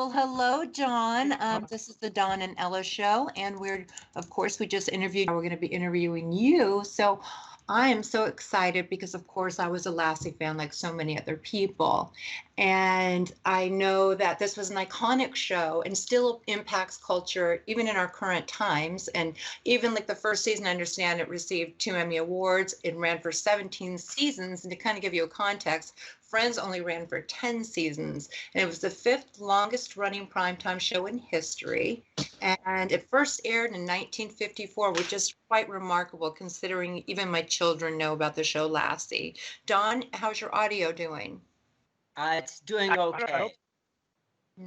Well, hello, Jon. This is the Dawn and Ella show, and of course, we just interviewed. We're going to be interviewing you. So I am so excited because, of course, I was a Lassie fan like so many other people. And I know that this was an iconic show and still impacts culture, even in our current times. And even like the first season, I understand it received 2 Emmy Awards. It ran for 17 seasons. And to kind of give you a context, Friends only ran for 10 seasons, and it was the fifth longest running primetime show in history. And it first aired in 1954, which is quite remarkable considering even my children know about the show Lassie. Dawn, how's your audio doing? It's doing okay.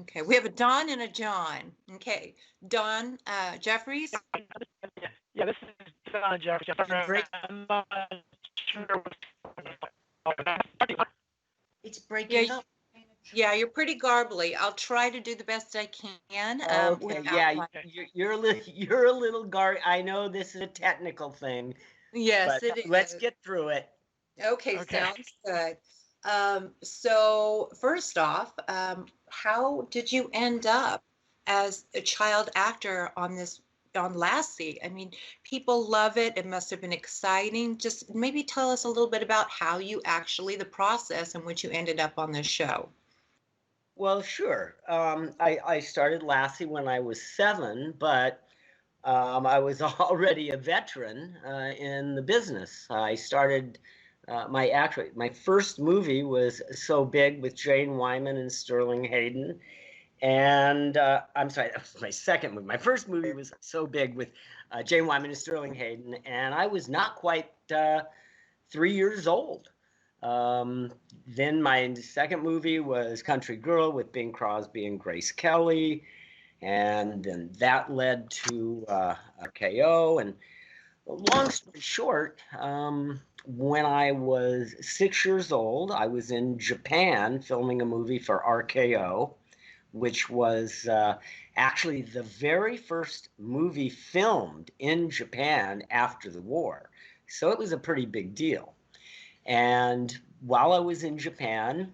Okay, we have a Dawn and a Jon. Okay, Dawn Jeffries. Yeah, this is Dawn Jeffries. I'm not sure it's breaking up. Yeah, you're pretty garbly. I'll try to do the best I can. Okay, yeah, you're a little I know this is a technical thing. Yes, it is. Let's get through it. Okay, sounds good. So first off, how did you end up as a child actor on Lassie? I mean, people love it. It must have been exciting. Just maybe tell us a little bit about how the process in which you ended up on this show. Well, sure. I started Lassie when I was 7, but I was already a veteran in the business. I started my first movie was So Big with Jane Wyman and Sterling Hayden. And I'm sorry, that was my second movie. My first movie was So Big with Jane Wyman and Sterling Hayden, and I was not quite 3 years old. Then my second movie was Country Girl with Bing Crosby and Grace Kelly, and then that led to RKO. And long story short, when I was 6 years old, I was in Japan filming a movie for RKO, which was actually the very first movie filmed in Japan after the war. So it was a pretty big deal. And while I was in Japan,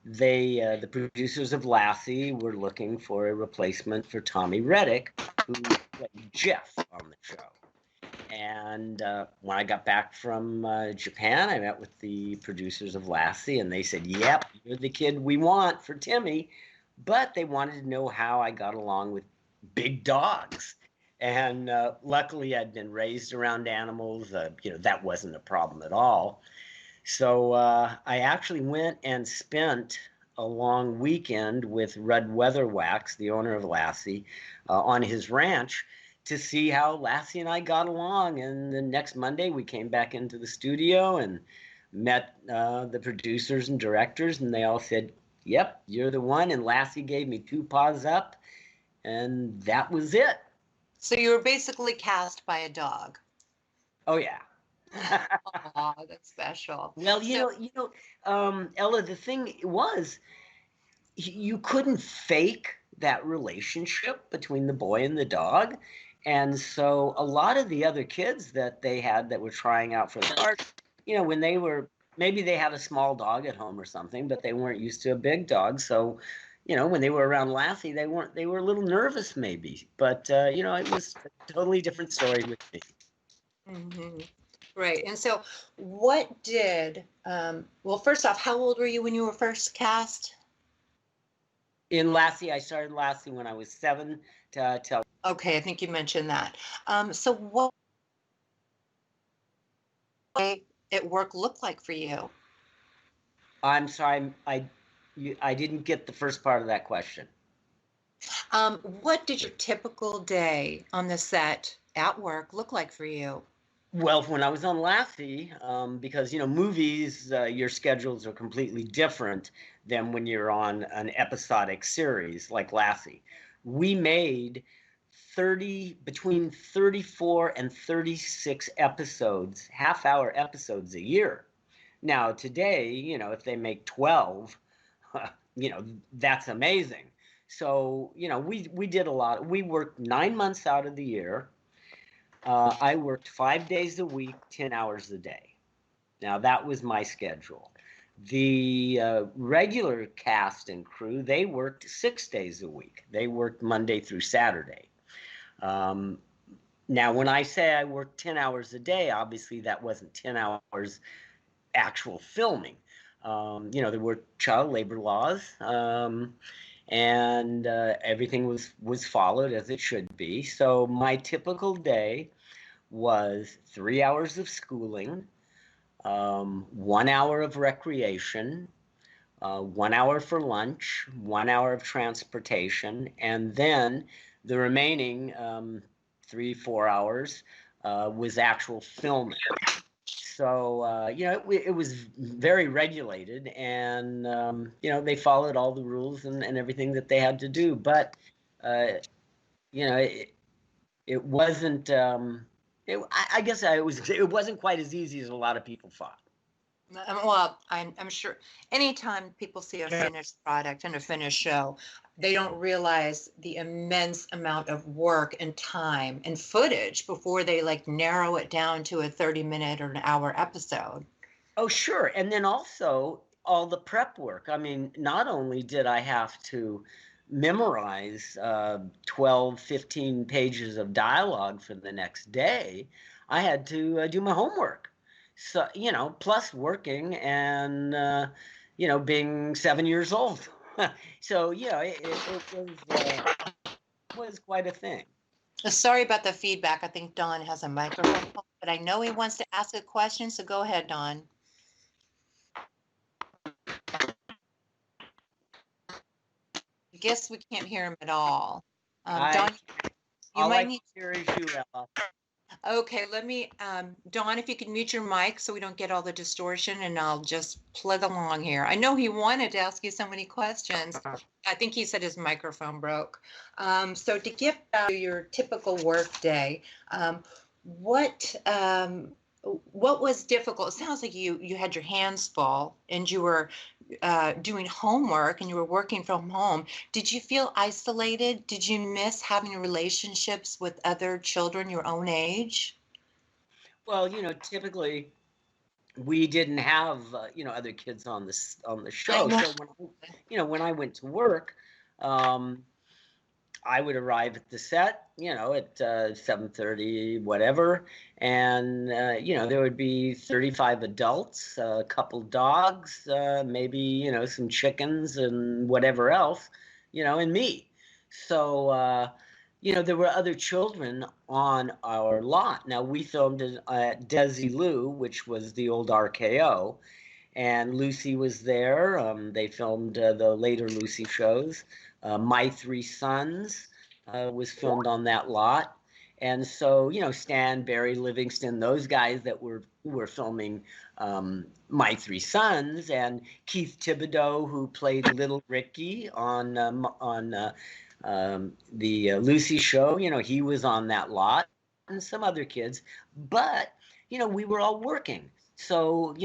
the producers of Lassie were looking for a replacement for Tommy Rettig, who played Jeff on the show. And when I got back from Japan, I met with the producers of Lassie, and they said, "Yep, you're the kid we want for Timmy." But they wanted to know how I got along with big dogs. And luckily, I'd been raised around animals. That wasn't a problem at all. So I actually went and spent a long weekend with Red Weatherwax, the owner of Lassie, on his ranch to see how Lassie and I got along. And the next Monday, we came back into the studio and met the producers and directors, and they all said, "Yep, you're the one." And Lassie gave me 2 paws up, and that was it. So you were basically cast by a dog. Oh yeah. Oh, that's special. Well, Ella, the thing was, you couldn't fake that relationship between the boy and the dog. And so a lot of the other kids that they had that were trying out for the part, when maybe they had a small dog at home or something, but they weren't used to a big dog. So, when they were around Lassie, they were a little nervous maybe, but it was a totally different story with me. Mm-hmm. Right. And so what did, well, first off, how old were you when you were first cast? In Lassie, I started Lassie when I was 7 till. Okay, I think you mentioned that. So what at work look like for you? I'm sorry, I didn't get the first part of that question. What did your typical day on the set at work look like for you? Well, when I was on Lassie, because, movies, your schedules are completely different than when you're on an episodic series like Lassie. We made between 34 and 36 episodes, half-hour episodes a year. Now, today, if they make 12, that's amazing. So, we did a lot. We worked 9 months out of the year. I worked 5 days a week, 10 hours a day. Now, that was my schedule. The regular cast and crew, they worked 6 days a week. They worked Monday through Saturday. Now, when I say I worked 10 hours a day, obviously that wasn't 10 hours actual filming. There were child labor laws, and everything was followed as it should be. So my typical day was 3 hours of schooling, 1 hour of recreation, 1 hour for lunch, 1 hour of transportation, and then the remaining 3-4 hours was actual filming. So it was very regulated, and they followed all the rules and everything that they had to do. But it wasn't. I guess it wasn't quite as easy as a lot of people thought. Well, I'm sure anytime people see a finished product and a finished show, they don't realize the immense amount of work and time and footage before they like narrow it down to a 30-minute or an hour episode. Oh, sure. And then also all the prep work. I mean, not only did I have to memorize 12, 15 pages of dialogue for the next day, I had to do my homework. So, plus working and, being 7 years old. So, it was quite a thing. Sorry about the feedback. I think Don has a microphone, but I know he wants to ask a question. So go ahead, Don. I guess we can't hear him at all. Don, you might need to hear is you, Ella. Okay, let me, Dawn, if you could mute your mic so we don't get all the distortion, and I'll just plug along here. I know he wanted to ask you so many questions. I think he said his microphone broke. So to get back to your typical work day, what was difficult? It sounds like you had your hands full and you were doing homework and you were working from home. Did you feel isolated? Did you miss having relationships with other children your own age? Well, typically we didn't have other kids on the show. So when I went to work, I would arrive at the set, at 7:30, whatever, and there would be 35 adults, a couple dogs, maybe some chickens and whatever else, and me. So there were other children on our lot. Now we filmed at Desilu, which was the old RKO, and Lucy was there. They filmed the later Lucy shows. My Three Sons was filmed on that lot. And so, Stan, Barry, Livingston, those guys that were filming My Three Sons, and Keith Thibodeau, who played Little Ricky on the Lucy show, he was on that lot, and some other kids. But, we were all working. So,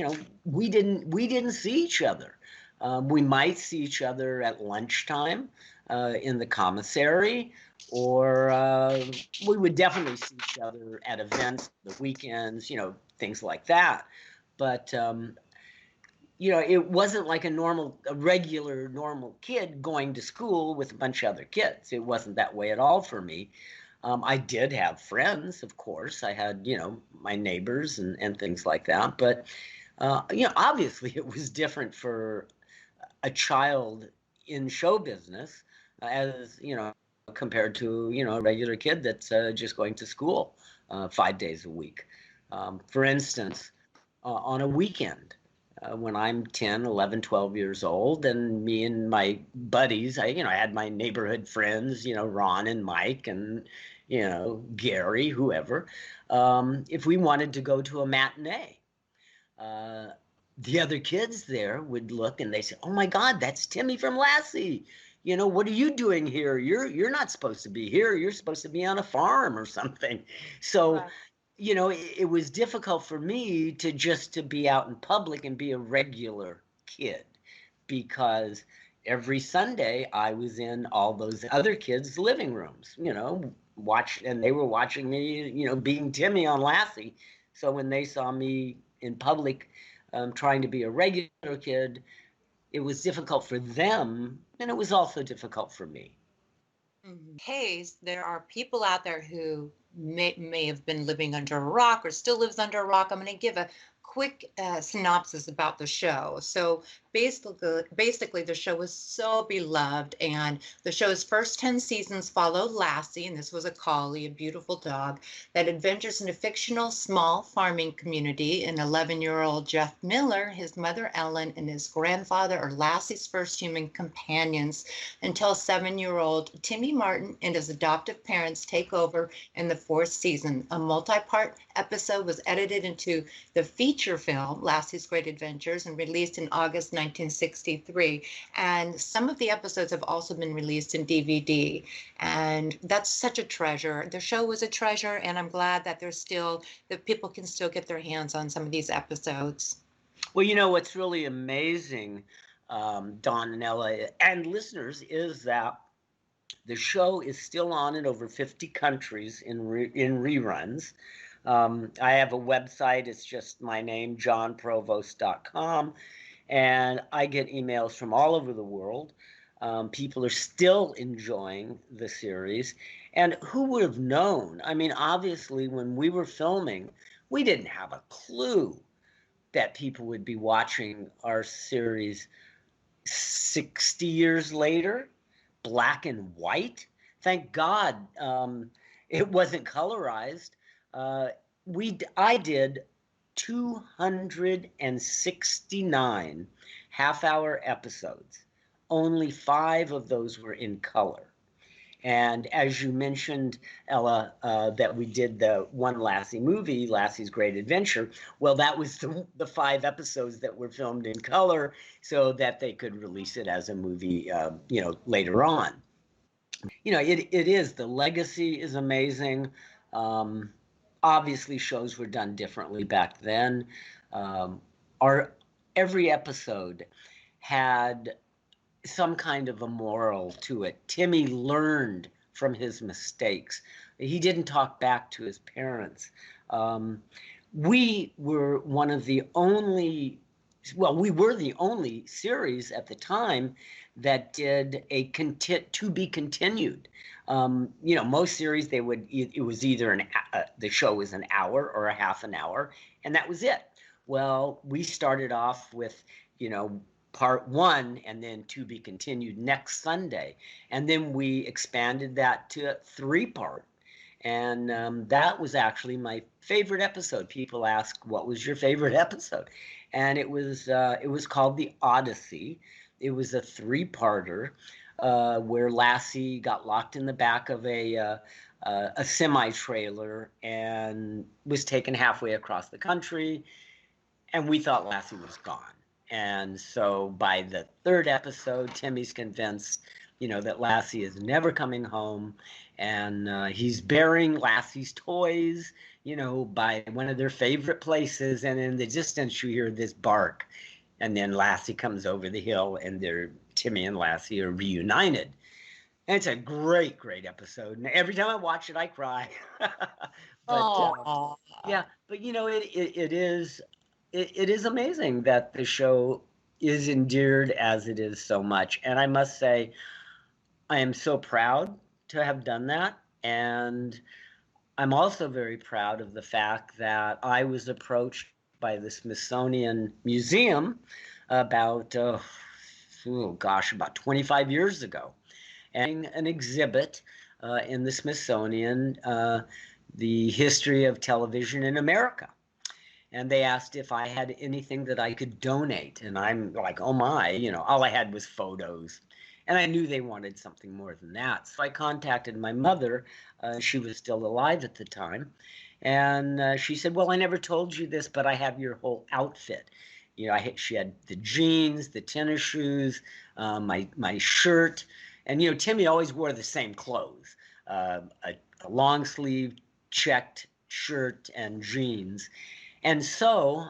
we didn't see each other. We might see each other at lunchtime in the commissary, or we would definitely see each other at events, the weekends, things like that. But, it wasn't like a regular normal kid going to school with a bunch of other kids. It wasn't that way at all for me. I did have friends, of course. I had, my neighbors and things like that. But, obviously it was different for a child in show business as, compared to, a regular kid that's just going to school 5 days a week. For instance, on a weekend, when I'm 10, 11, 12 years old, and me and my buddies, I had my neighborhood friends, Ron and Mike and, Gary, whoever. If we wanted to go to a matinee, the other kids there would look and they say, "Oh my God, that's Timmy from Lassie. What are you doing here? You're not supposed to be here. You're supposed to be on a farm or something." So, right. It was difficult for me to be out in public and be a regular kid, because every Sunday I was in all those other kids' living rooms, and they were watching me, being Timmy on Lassie. So when they saw me in public, trying to be a regular kid. It was difficult for them, and it was also difficult for me. Hey, there are people out there who may have been living under a rock or still lives under a rock. I'm going to give a quick synopsis about the show. So basically, the show was so beloved, and the show's first 10 seasons followed Lassie, and this was a collie, a beautiful dog, that adventures in a fictional small farming community. And 11-year-old Jeff Miller, his mother Ellen, and his grandfather are Lassie's first human companions until 7-year-old Timmy Martin and his adoptive parents take over in the fourth season. A multi-part episode was edited into the feature film, Lassie's Great Adventures, and released in August 1963. And some of the episodes have also been released in DVD. And that's such a treasure. The show was a treasure, and I'm glad that that people can still get their hands on some of these episodes. Well, you know, what's really amazing, Don and Ella, and listeners, is that the show is still on in over 50 countries in reruns. I have a website. It's just my name, jonprovost.com. And I get emails from all over the world. People are still enjoying the series. And who would have known? I mean, obviously, when we were filming, we didn't have a clue that people would be watching our series 60 years later, black and white. Thank God it wasn't colorized. I did 269 half-hour episodes. Only 5 of those were in color. And as you mentioned, Ella, that we did the one Lassie movie, Lassie's Great Adventure. Well, that was the 5 episodes that were filmed in color so that they could release it as a movie, later on. You know, it is, the legacy is amazing. Obviously, shows were done differently back then. Every episode had some kind of a moral to it. Timmy learned from his mistakes. He didn't talk back to his parents. We were the only series at the time that did a to be continued. Most series it was either the show was an hour or a half an hour, and that was it. Well, we started off with, part 1 and then to be continued next Sunday. And then we expanded that to 3-part. And that was actually my favorite episode. People ask, what was your favorite episode? And it was called The Odyssey. It was a 3-parter where Lassie got locked in the back of a semi-trailer and was taken halfway across the country. And we thought Lassie was gone. And so by the 3rd episode, Timmy's convinced, that Lassie is never coming home. And he's burying Lassie's toys, by one of their favorite places. And in the distance, you hear this bark. And then Lassie comes over the hill, and Timmy and Lassie are reunited. And it's a great, great episode. And every time I watch it, I cry. But it is amazing that the show is endeared as it is so much. And I must say, I am so proud to have done that. And I'm also very proud of the fact that I was approached by the Smithsonian Museum about 25 years ago, and an exhibit in the Smithsonian, the history of television in America. And they asked if I had anything that I could donate. And I'm like, oh my, all I had was photos. And I knew they wanted something more than that. So I contacted my mother. She was still alive at the time. And she said, well, I never told you this, but I have your whole outfit. She had the jeans, the tennis shoes, my shirt. And, Timmy always wore the same clothes, a long sleeve checked shirt and jeans. And so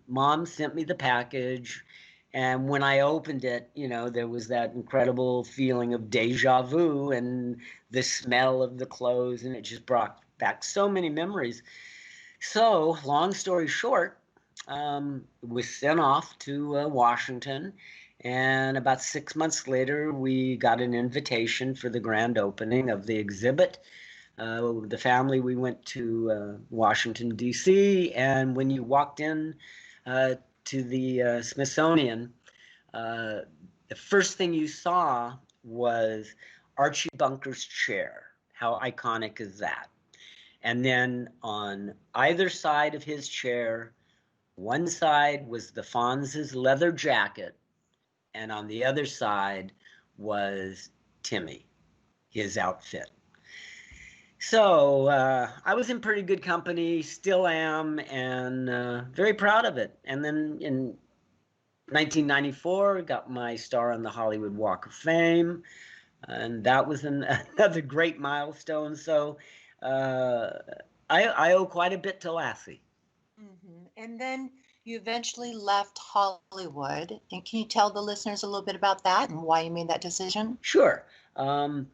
Mom sent me the package. And when I opened it, there was that incredible feeling of deja vu and the smell of the clothes. And it just brought back so many memories. So long story short, was sent off to Washington. And about 6 months later, we got an invitation for the grand opening of the exhibit. The family, we went to Washington, D.C., and when you walked in to the Smithsonian, the first thing you saw was Archie Bunker's chair. How iconic is that? And then on either side of his chair, one side was the Fonz's leather jacket, and on the other side was Timmy, his outfit. So I was in pretty good company, still am, and very proud of it. And then in 1994, got my star on the Hollywood Walk of Fame, and that was another great milestone. So I owe quite a bit to Lassie. And then you eventually left Hollywood. And can you tell the listeners a little bit about that and why you made that decision? Sure. Well,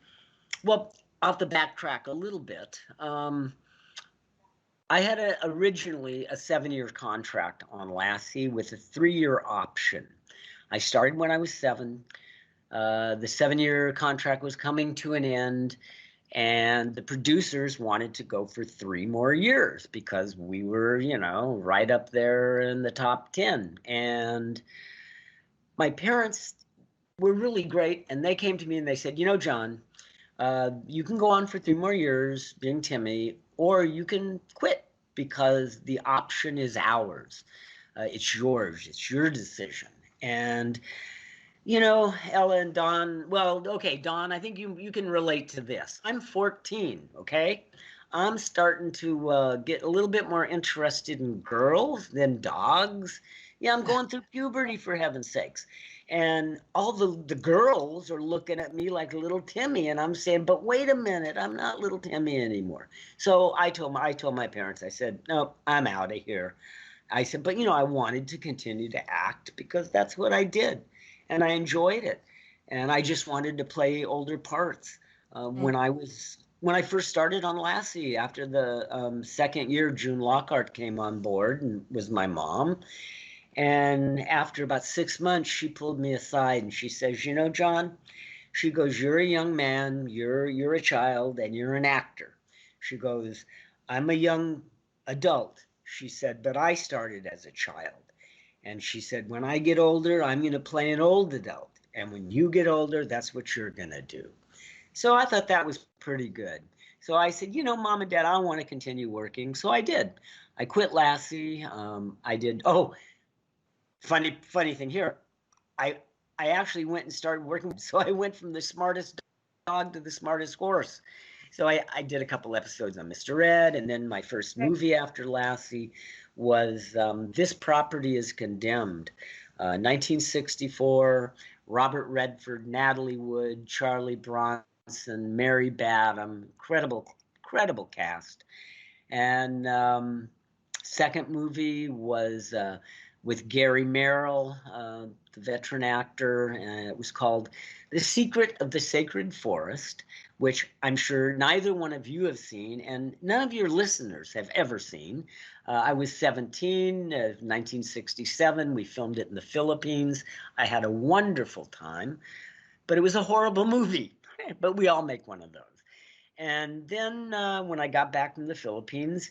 I'll have to backtrack a little bit. I had originally a 7-year contract on Lassie with a 3-year option. I started when I was 7. The 7-year contract was coming to an end, and the producers wanted to go for 3 more years because we were, right up there in the top 10. And my parents were really great, and they came to me and they said, Jon, you can go on for 3 more years being Timmy, or you can quit because the option is ours. It's yours. It's your decision. And, Ella and Don, well, okay, Don, I think you can relate to this. I'm 14, okay? I'm starting to get a little bit more interested in girls than dogs. Yeah, I'm going through puberty, for heaven's sakes. And all the girls are looking at me like little Timmy, and I'm saying, but wait a minute, I'm not little Timmy anymore. So I told my parents, I said, no, I'm out of here. I said, but I wanted to continue to act because that's what I did, and I enjoyed it, and I just wanted to play older parts. When I first started on Lassie, after the second year, June Lockhart came on board and was my mom. And after about 6 months, she pulled me aside and she says, Jon, she goes, you're a young man, you're a child, and you're an actor. She goes, I'm a young adult, she said, but I started as a child. And she said, when I get older, I'm going to play an old adult. And when you get older, that's what you're going to do. So I thought that was pretty good. So I said, Mom and Dad, I want to continue working. So I did. I quit Lassie. I did. Oh, funny thing here, I actually went and started working. So I went from the smartest dog to the smartest horse. So I did a couple episodes on Mr. Ed, and then my first movie after Lassie was This Property is Condemned, 1964. Robert Redford, Natalie Wood, Charlie Bronson, Mary Badham, incredible cast. And second movie was with Gary Merrill, the veteran actor, and it was called The Secret of the Sacred Forest, which I'm sure neither one of you have seen, and none of your listeners have ever seen. I was 17, 1967. We filmed it in the Philippines. I had a wonderful time, but it was a horrible movie, but we all make one of those. And then when I got back from the Philippines,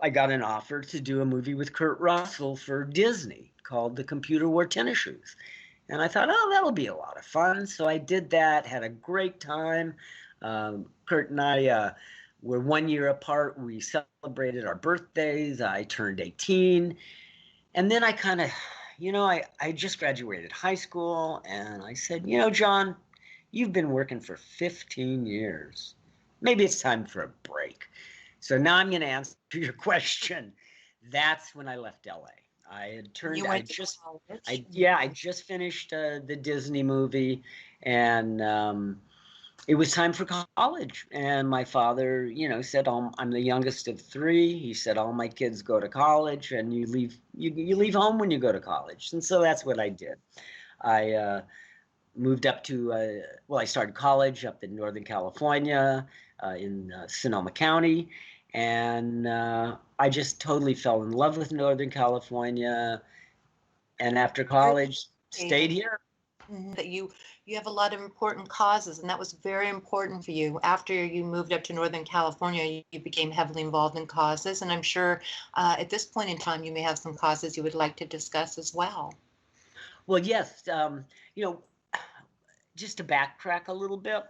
I got an offer to do a movie with Kurt Russell for Disney called The Computer Wore Tennis Shoes. And I thought, oh, that'll be a lot of fun. So I did that, had a great time. Kurt and I were 1 year apart. We celebrated our birthdays. I turned 18. And then I kind of, I just graduated high school. And I said, Jon, you've been working for 15 years. Maybe it's time for a break. So now I'm going to answer your question. That's when I left LA. I just finished the Disney movie, and it was time for college. And my father, said, I'm the youngest of 3. He said, all my kids go to college, and you leave home when you go to college. And so that's what I did. I moved up to, I started college up in Northern California in Sonoma County. And I just totally fell in love with Northern California. And after college, stayed here. That you have a lot of important causes, and that was very important for you. After you moved up to Northern California, you became heavily involved in causes, and I'm sure at this point in time you may have some causes you would like to discuss as well. Well, yes. Just to backtrack a little bit,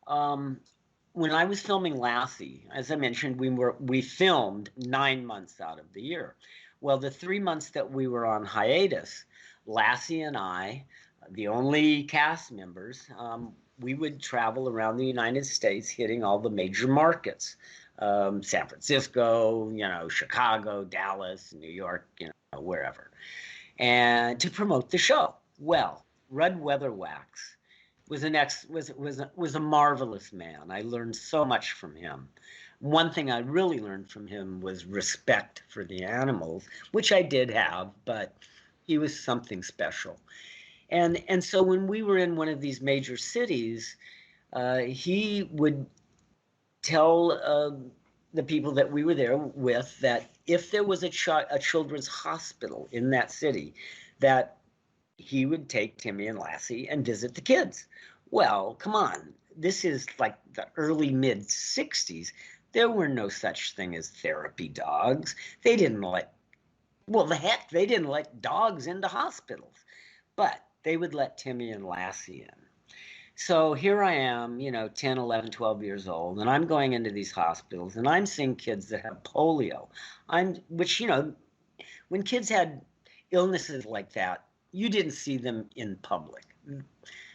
when I was filming Lassie, as I mentioned, we filmed 9 months out of the year. Well, the 3 months that we were on hiatus, Lassie and I, the only cast members, we would travel around the United States, hitting all the major markets, San Francisco, Chicago, Dallas, New York, wherever, and to promote the show. Well, Rudd Weatherwax was a marvelous man. I learned so much from him. One thing I really learned from him was respect for the animals, which I did have, but he was something special. And so when we were in one of these major cities, he would tell the people that we were there with that if there was a children's hospital in that city, that he would take Timmy and Lassie and visit the kids. Well, come on. This is like the early mid-'60s. There were no such thing as therapy dogs. They didn't let dogs into hospitals. But they would let Timmy and Lassie in. So here I am, 10, 11, 12 years old, and I'm going into these hospitals, and I'm seeing kids that have polio. When kids had illnesses like that, you didn't see them in public.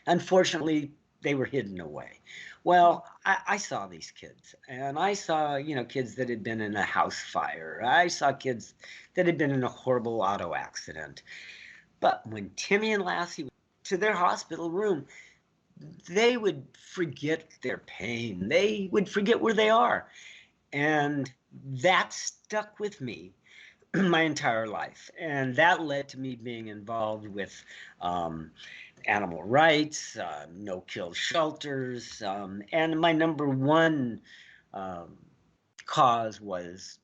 Unfortunately, they were hidden away. Well, I saw these kids, and I saw, kids that had been in a house fire. I saw kids that had been in a horrible auto accident. But when Timmy and Lassie went to their hospital room, they would forget their pain. They would forget where they are. And that stuck with me my entire life. And that led to me being involved with animal rights, no-kill shelters. And my number one cause was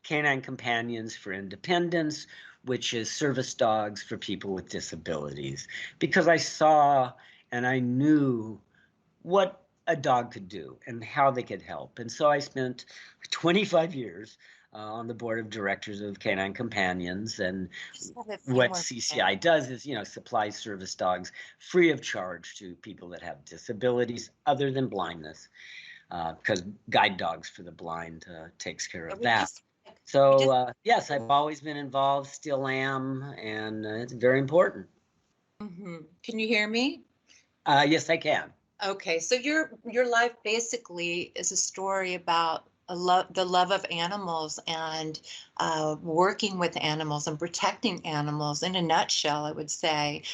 Canine Companions for Independence, which is service dogs for people with disabilities, because I saw and I knew what a dog could do and how they could help. And so I spent 25 years on the board of directors of Canine Companions. And what CCI does is, supplies service dogs free of charge to people that have disabilities other than blindness, because Guide Dogs for the Blind takes care of that. So, yes, I've always been involved, still am, and it's very important. Mm-hmm. Can you hear me? Yes, I can. Okay, so your life basically is a story about the love of animals and working with animals and protecting animals in a nutshell, I would say.